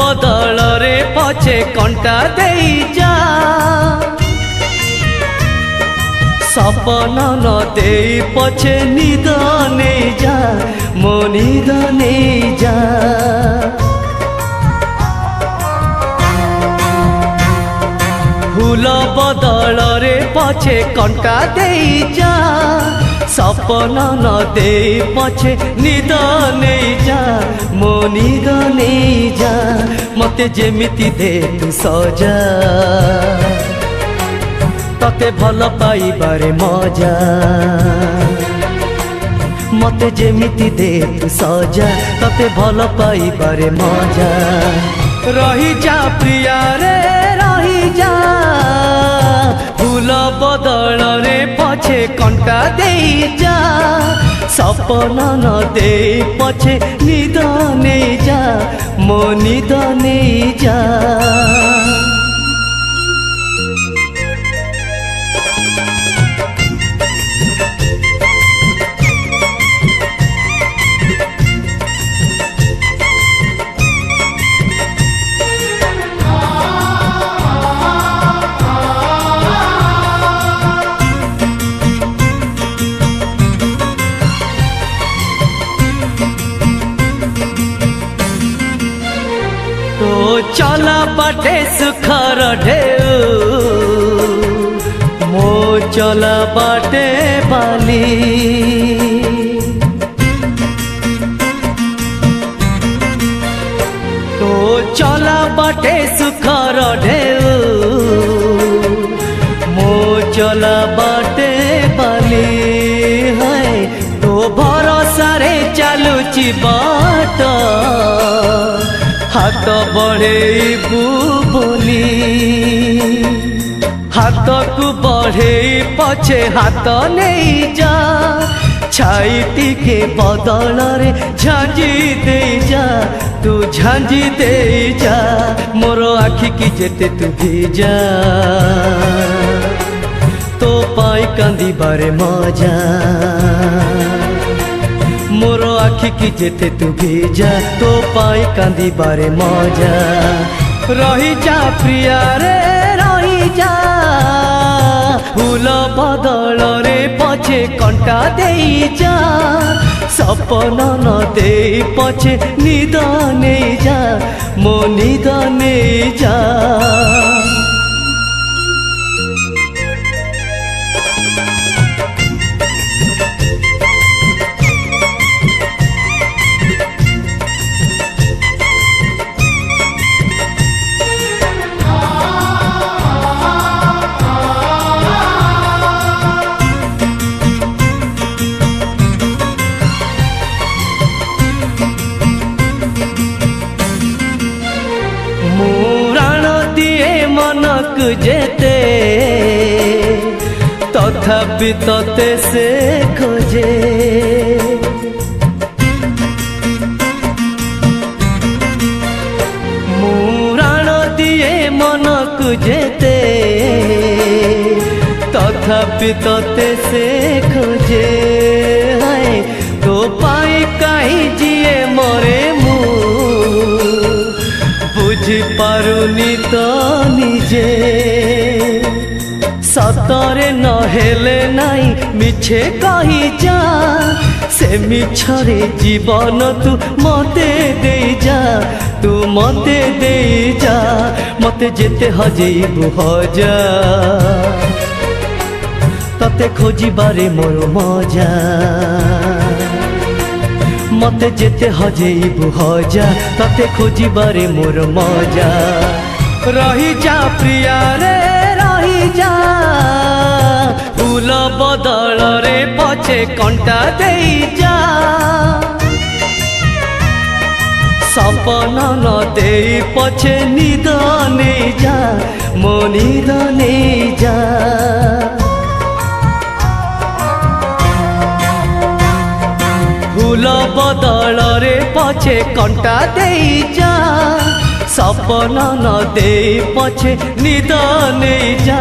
बदल रे पछे कंटा देई जा सपन न देई पछे निद नहीं जा मो निद नहीं जा फूल बदल रे पछे कंटा देई जा सपन न दे पछे निद नहीं जा मो निद नहीं जा मते जेमिति दे तू सजा तते भल पाइबारे मजा मते जेमिति दे तू सजा तते भल पाइबारे मजा रही जा प्रिया रे रही जा फूल बदल रे पछे कंटा देई जा सपन न दे पछे निद नहीं जा मो निद नहीं जा चला बाटे सुखर ढेउ मो चला बाटे बाली तो चला बाटे सुखर ढेउ मो चला बाटे बाली है तो भरोसा रे चलुची बाट हाथ बढ़ेबू बोली हाथ को बढ़े पछे हाथ नहीं जा छाई टिके बदल रे झांझी दे जा तू झांझी दे जा मोर आखि की जेते तू भेजा तो पाई कांदी बारे मजा मोर आखि की जेते तू भेजा तो पाई कांदी बारे मजा रही जा प्रिया रे रही जा फूल बदल रे पछे कंटा देई जा सपन न दे पछे निद नहीं जा मो निद नहीं जा मनक जेते तथापि तते से खोजे मुराण दिए मनक जेते तथापि तते से खोजे तो पाई कहीं जिए मोरे बुझी पारुनी तो निजे सतरे न हेले नाई मिछे कही जा से मिछरे जीवन तू मते दे जा तू मते दे जा मते जेते हजेबू हजा तते खोजिबारे मोर मजा मते जेते हजेबू हजा तते खोजिबारे मोर मजा रही जा प्रिया रे रही जा फूल बदल रे पछे कंटा देई जा सपन न देई पछे निद नहीं जा मो निद नहीं जा फूल बदल रे पछे कंटा देई जा सपन न दे पछे निद नहीं जा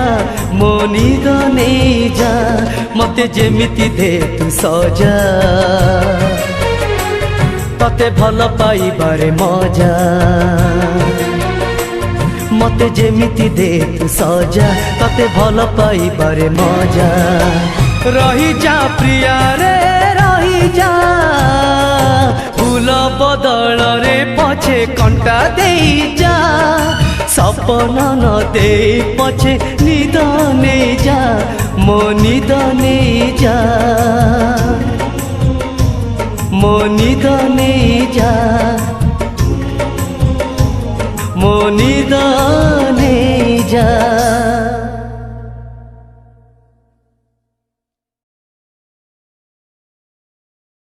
मो निद नहीं जा मते जेमिति दे तू सजा तते भल पाइबारे मजा। मते जेमिति दे तू सजा तते भल पाइबारे मजा रही जा प्रिया रे रही जा फूल बदल रे पछे कंटा दे जा सपना न दे पछे निद ने जा मो निद ने जा मो निद ने जा मो निद